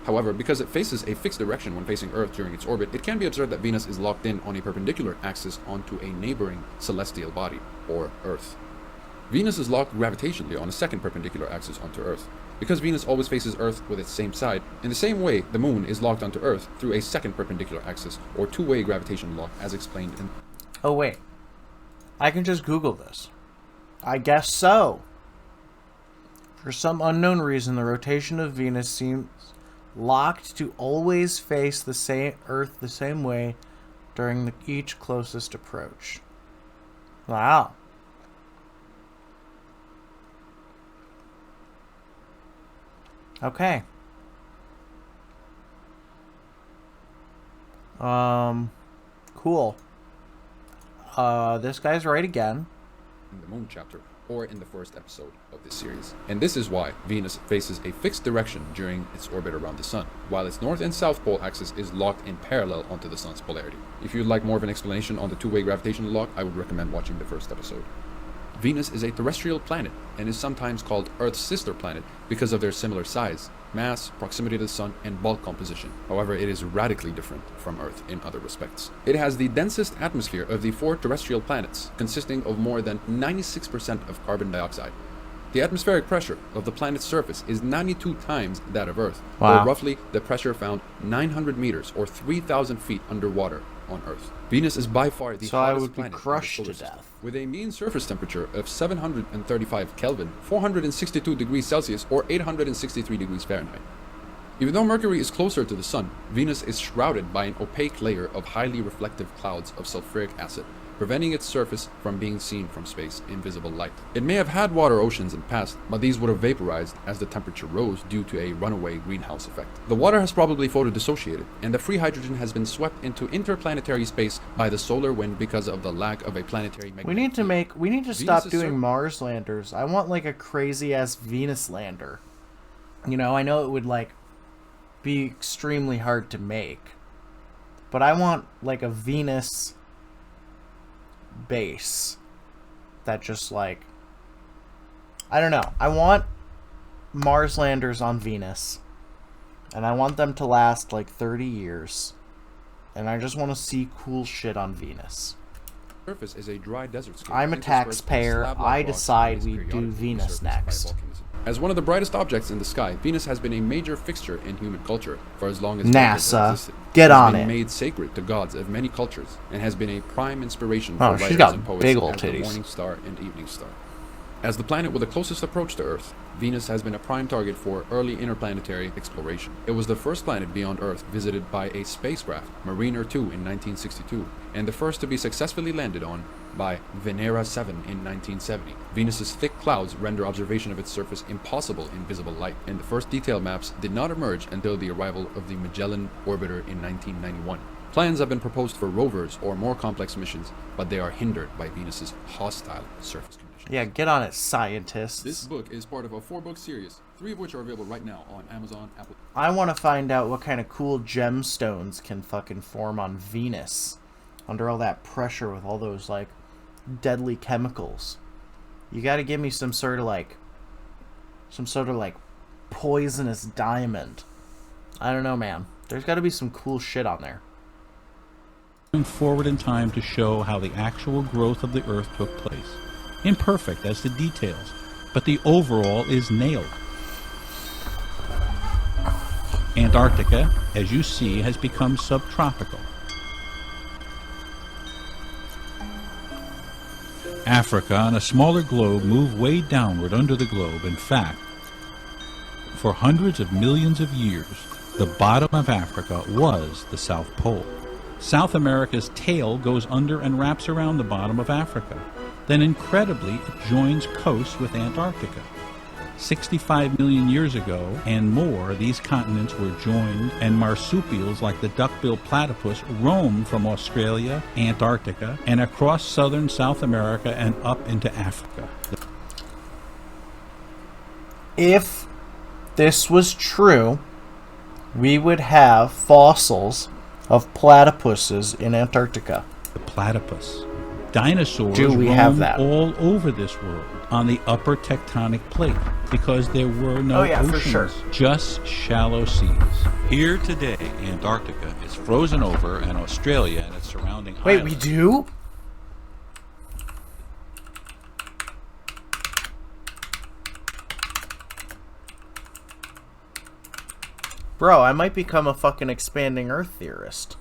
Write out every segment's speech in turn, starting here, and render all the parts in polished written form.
However, because it faces a fixed direction when facing Earth during its orbit, it can be observed that Venus is locked in on a perpendicular axis onto a neighboring celestial body, or Earth. Venus is locked gravitationally on a second perpendicular axis onto Earth. Because Venus always faces Earth with its same side, in the same way the Moon is locked onto Earth through a second perpendicular axis, or two-way gravitation lock, as explained in... Oh wait, I can just Google this. I guess so. For some unknown reason, the rotation of Venus seems locked to always face the same Earth the same way during each closest approach. Wow. Okay. Cool. This guy's right again. In the Moon chapter, or in the first episode of this series. And this is why Venus faces a fixed direction during its orbit around the Sun, while its north and south pole axis is locked in parallel onto the Sun's polarity. If you'd like more of an explanation on the two-way gravitational lock, I would recommend watching the first episode. Venus is a terrestrial planet and is sometimes called Earth's sister planet because of their similar size, mass, proximity to the Sun, and bulk composition. However, it is radically different from Earth in other respects. It has the densest atmosphere of the 4 terrestrial planets, consisting of more than 96% of carbon dioxide. The atmospheric pressure of the planet's surface is 92 times that of Earth, Wow. or roughly the pressure found 900 meters or 3,000 feet underwater on Earth. Venus is by far the So I hottest would be planet in the crushed solar to system, death. with a mean surface temperature of 735 Kelvin, 462 degrees Celsius, or 863 degrees Fahrenheit. Even though Mercury is closer to the Sun, Venus is shrouded by an opaque layer of highly reflective clouds of sulfuric acid, preventing its surface from being seen from space in visible light. It may have had water oceans in the past, but these would have vaporized as the temperature rose due to a runaway greenhouse effect. The water has probably photodissociated, and the free hydrogen has been swept into interplanetary space by the solar wind because of the lack of a planetary magnetic We need to Venus stop is doing Mars landers. I want like a crazy ass Venus lander. You know, I know it would like be extremely hard to make, but I want like a Venus base that just like, I don't know. I want Mars landers on Venus, and I want them to last like 30 years, and I just want to see cool shit on Venus. surface is a dry desert scape. I'm a interspersed with taxpayer. slab-like I rocks decide and is we do periodically Venus resurfaced by next. volcanism. As one of the brightest objects in the sky, Venus has been a major fixture in human culture for as long as NASA, records have existed. get It has on been it. made sacred to gods of many cultures and has been a prime inspiration Oh, for she's writers got and poets big ol' as the titties. morning star and evening star. As the planet with the closest approach to Earth, Venus has been a prime target for early interplanetary exploration. It was the first planet beyond Earth visited by a spacecraft, Mariner 2 in 1962, and the first to be successfully landed on by Venera 7 in 1970. Venus's thick clouds render observation of its surface impossible in visible light, and the first detailed maps did not emerge until the arrival of the Magellan orbiter in 1991. Plans have been proposed for rovers or more complex missions, but they are hindered by Venus's hostile surface conditions. Yeah, get on it, scientists. This book is part of a 4-book series, 3 of which are available right now on Amazon, Apple. I want to find out what kind of cool gemstones can fucking form on Venus under all that pressure with all those like deadly chemicals. You got to give me some sort of like poisonous diamond. I don't know, man. There's got to be some cool shit on there. Going forward in time to show how the actual growth of the Earth took place. Imperfect as to details, but the overall is nailed. Antarctica, as you see, has become subtropical. Africa on a smaller globe moved way downward under the globe. In fact, for hundreds of millions of years, the bottom of Africa was the South Pole. South America's tail goes under and wraps around the bottom of Africa. Then incredibly, it joins coast with Antarctica. 65 million years ago and more, these continents were joined, and marsupials like the duck-billed platypus roamed from Australia, Antarctica, and across southern South America and up into Africa. If this was true, we would have fossils of platypuses in Antarctica. The platypus. Dinosaurs Do we have roamed that? all over this world on the upper tectonic plate because there were no Oh, yeah, for oceans, sure. just shallow seas. Here today, Antarctica is frozen over, and Australia and its surrounding Wait, islands. we do? Bro, I might become a fucking expanding Earth theorist.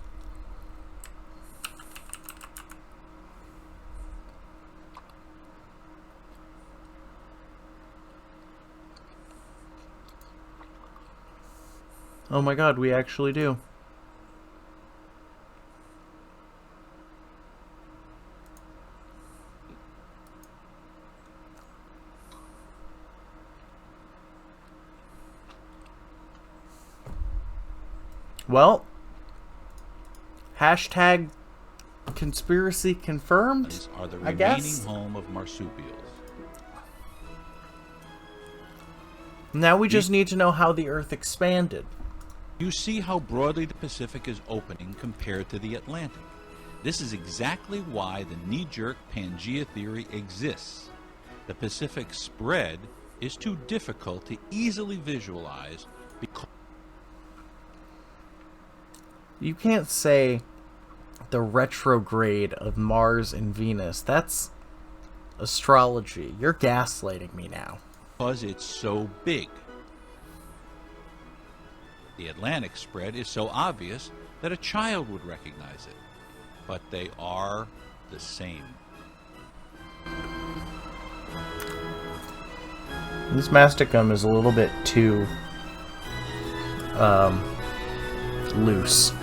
Oh my god, we actually do. Well, hashtag conspiracy confirmed, These are the I remaining guess. home of marsupials. Now we just need to know how the Earth expanded. You see how broadly the Pacific is opening compared to the Atlantic. This is exactly why the knee-jerk Pangea theory exists. The Pacific spread is too difficult to easily visualize because You can't say the retrograde of Mars and Venus. That's astrology. You're gaslighting me now. it's so big. The Atlantic spread is so obvious that a child would recognize it, but they are the same. This masticum is a little bit too loose.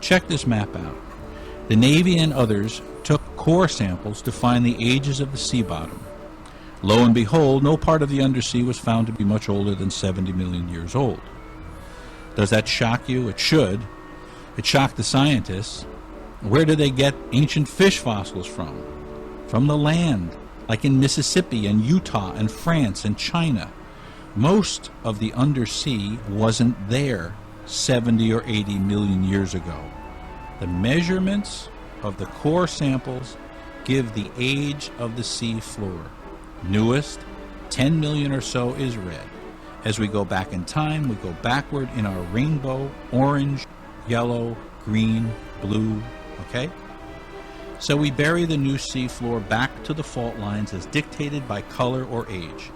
Check this map out. The Navy and others took core samples to find the ages of the sea bottom. Lo and behold, no part of the undersea was found to be much older than 70 million years old. Does that shock you? It should. It shocked the scientists. Where did they get ancient fish fossils from? From the land, like in Mississippi and Utah and France and China. Most of the undersea wasn't there 70 or 80 million years ago. The measurements of the core samples give the age of the sea floor. Newest, 10 million or so, is red. As we go back in time, we go backward in our rainbow: orange, yellow, green, blue, okay? So we bury the new sea floor back to the fault lines as dictated by color or age.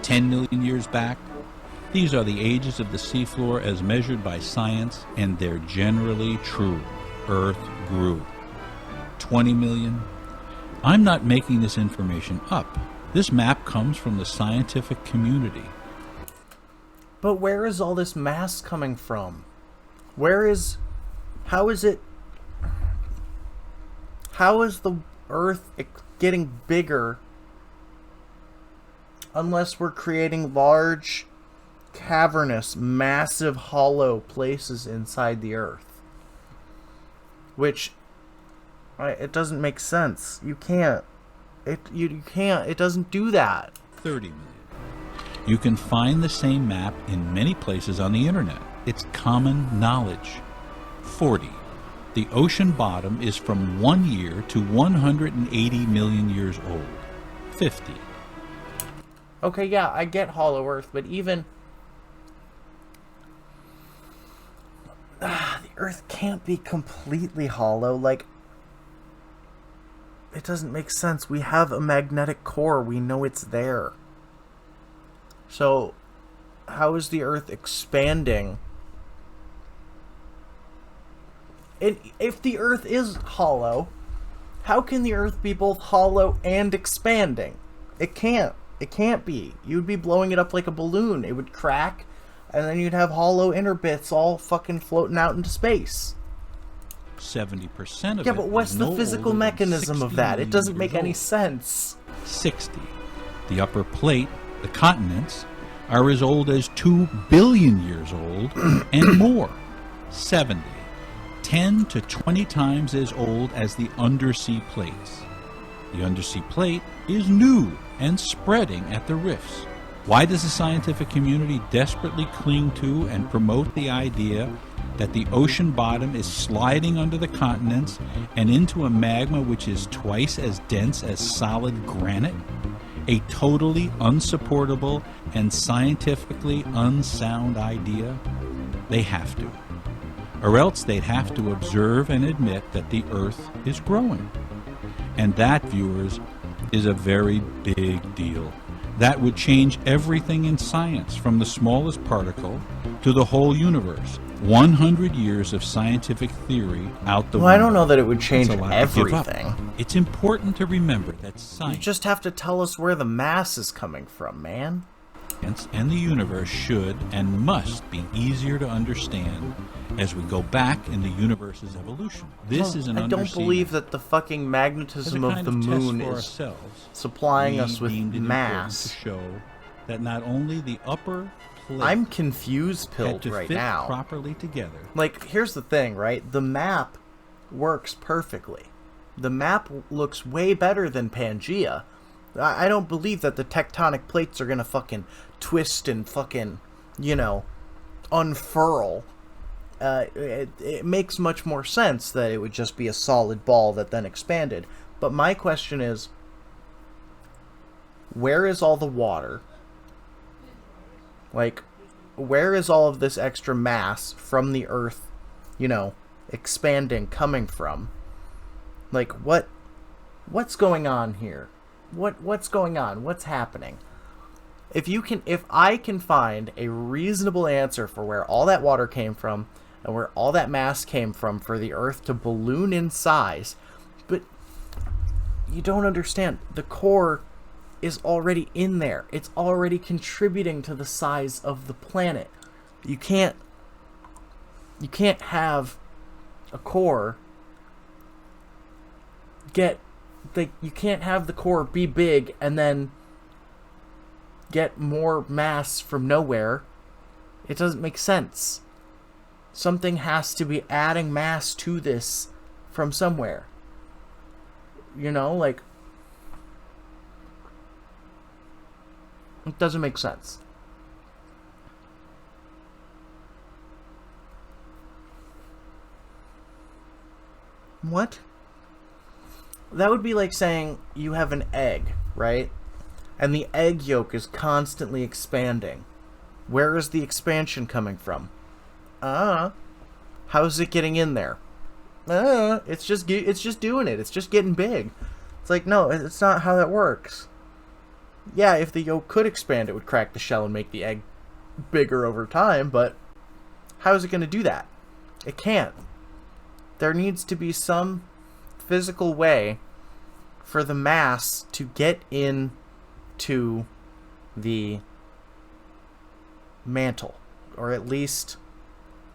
10 million years back, these are the ages of the seafloor as measured by science, and they're generally true. Earth grew. 20 million? I'm not making this information up. This map comes from the scientific community. But where is all this mass coming from? How is the Earth getting bigger unless we're creating large, cavernous, massive, hollow places inside the Earth? Which, it doesn't make sense. You can't. You can't. It doesn't do that. 30 million. You can find the same map in many places on the internet. It's common knowledge. 40. The ocean bottom is from 1 year to 180 million years old. 50. Okay, yeah, I get Hollow Earth, but even the Earth can't be completely hollow. Like, it doesn't make sense. We have a magnetic core. We know it's there. So, how is the Earth expanding? And if the Earth is hollow, how can the Earth be both hollow and expanding? It can't. It can't be. You'd be blowing it up like a balloon. It would crack, and then you'd have hollow inner bits all fucking floating out into space. 70% of it. Yeah, but what's is the no physical older than mechanism 60 of that? It million doesn't years make any old. sense. 60. The upper plate, the continents, are as old as 2 billion years old and more. 70. 10 to 20 times as old as the undersea plates. The undersea plate is new and spreading at the rifts. Why does the scientific community desperately cling to and promote the idea that the ocean bottom is sliding under the continents and into a magma which is twice as dense as solid granite? A totally unsupportable and scientifically unsound idea? They have to. Or else they'd have to observe and admit that the Earth is growing. And that, viewers, is a very big deal. That would change everything in science, from the smallest particle to the whole universe. 100 years of scientific theory out the window. Well, I don't know that it would change It's a lot to give up. everything. It's important to remember that You science just have to tell us where the mass is coming from, man. and the universe should and must be easier to understand as we go back in the universe's evolution. This is an I don't understatement. believe that the fucking As a magnetism of kind the of test moon for is ourselves, supplying we us with deemed it important mass. to show that not only the upper plate I'm confused had pilled to right fit now. properly together. Like, here's the thing, right? The map works perfectly. The map looks way better than Pangea. I don't believe that the tectonic plates are gonna fucking twist and fucking, unfurl. It makes much more sense that it would just be a solid ball that then expanded. But my question is, where is all the water? Like, where is all of this extra mass from the Earth, expanding coming from? Like, what's going on here? What's going on? What's happening? If I can find a reasonable answer for where all that water came from and where all that mass came from for the Earth to balloon in size, but you don't understand. The core is already in there. It's already contributing to the size of the planet. You can't have a core you can't have the core be big and then get more mass from nowhere. It doesn't make sense. Something has to be adding mass to this from somewhere. Like, it doesn't make sense. What? That would be like saying you have an egg, right? And the egg yolk is constantly expanding. Where is the expansion coming from? How's it getting in there? It's just doing it. It's just getting big. It's like, no, it's not how that works. Yeah, if the yolk could expand, it would crack the shell and make the egg bigger over time, but how is it going to do that? It can't. There needs to be some physical way for the mass to get into the mantle, or at least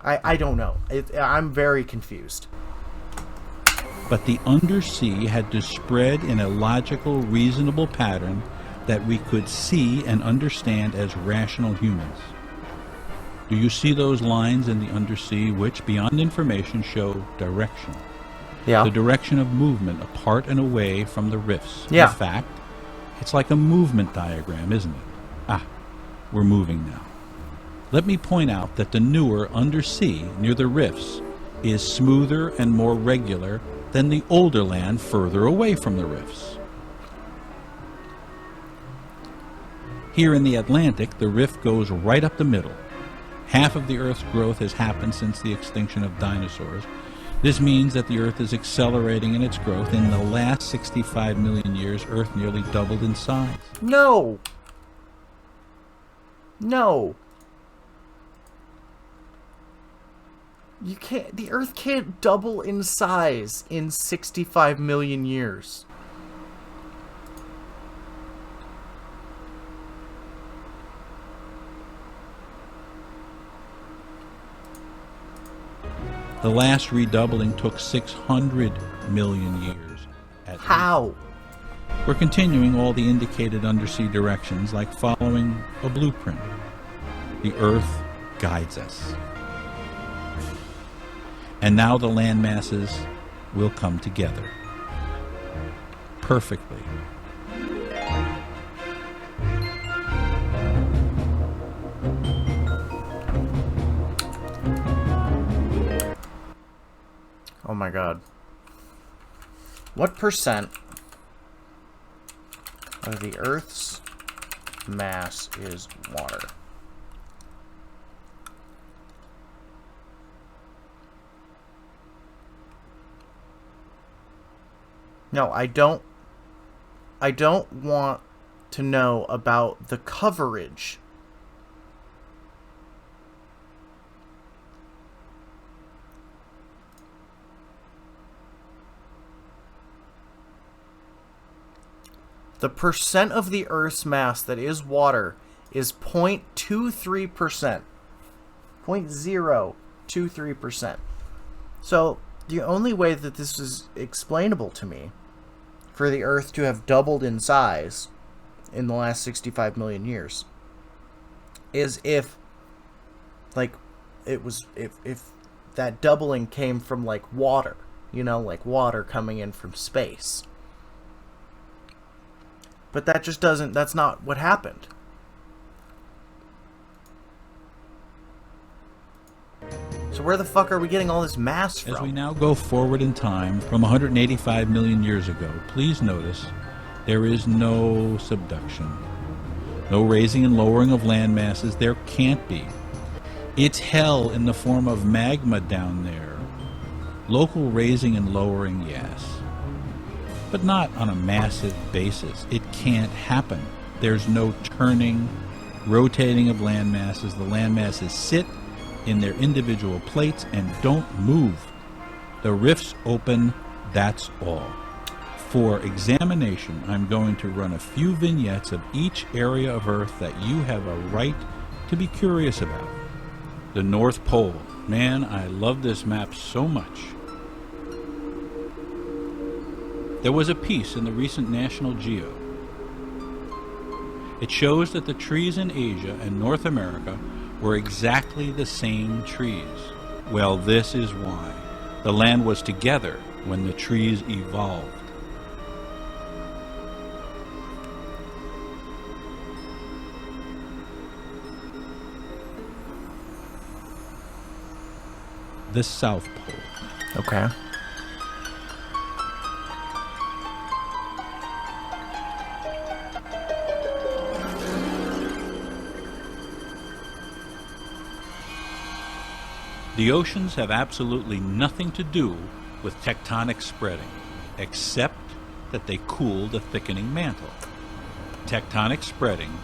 I don't know. I'm very confused. But the undersea had to spread in a logical, reasonable pattern that we could see and understand as rational humans. Do you see those lines in the undersea which, beyond information, show direction? Yeah. The direction of movement apart and away from the rifts. Yeah. In fact, it's like a movement diagram, isn't it? We're moving now. Let me point out that the newer undersea near the rifts is smoother and more regular than the older land further away from the rifts. Here in the Atlantic, the rift goes right up the middle. Half of the Earth's growth has happened since the extinction of dinosaurs. This means that the Earth is accelerating in its growth. In the last 65 million years, Earth nearly doubled in size. No. You can't. The Earth can't double in size in 65 million years. The last redoubling took 600 million years. How? We're continuing all the indicated undersea directions like following a blueprint. The Earth guides us. And now the land masses will come together perfectly. my god. What percent of the Earth's mass is water? No, I don't want to know about the coverage. The percent of the Earth's mass that is water is 0.23%. 0.023%. So, the only way that this is explainable to me, for the Earth to have doubled in size in the last 65 million years, is if that doubling came from, like, water. You know, like water coming in from space. But that just doesn't... That's not what happened. So where the fuck are we getting all this mass from? As we now go forward in time from 185 million years ago, please notice there is no subduction. No raising and lowering of land masses. There can't be. It's hell in the form of magma down there. Local raising and lowering, yes. But not on a massive basis. It can't happen. There's no turning, rotating of land masses. The land masses sit in their individual plates and don't move. The rifts open, that's all. For examination, I'm going to run a few vignettes of each area of Earth that you have a right to be curious about. The North Pole. Man, I love this map so much. There was a piece in the recent National Geo. It shows that the trees in Asia and North America were exactly the same trees. Well, this is why. The land was together when the trees evolved. The South Pole. Okay. The oceans have absolutely nothing to do with tectonic spreading, except that they cool the thickening mantle. Tectonic spreading,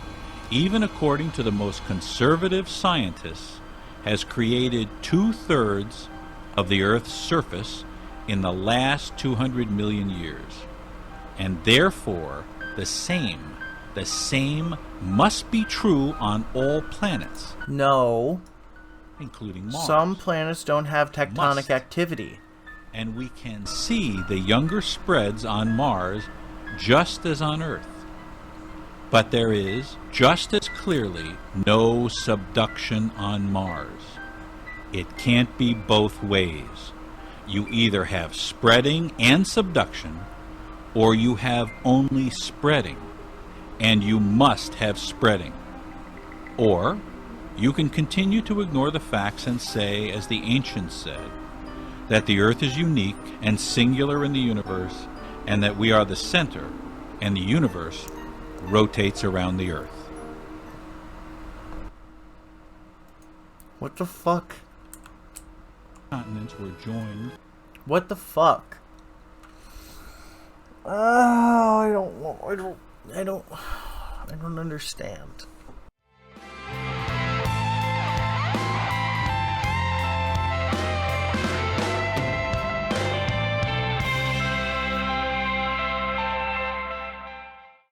even according to the most conservative scientists, has created 2/3 of the Earth's surface in the last 200 million years. And therefore, the same must be true on all planets. No. Including Mars. Some planets don't have tectonic activity. And we can see the younger spreads on Mars just as on Earth. But there is, just as clearly, no subduction on Mars. It can't be both ways. You either have spreading and subduction, or you have only spreading, and you must have spreading. Or you can continue to ignore the facts and say, as the ancients said, that the Earth is unique and singular in the universe, and that we are the center, and the universe rotates around the Earth. What the fuck? Continents were joined. What the fuck? Oh, I don't understand.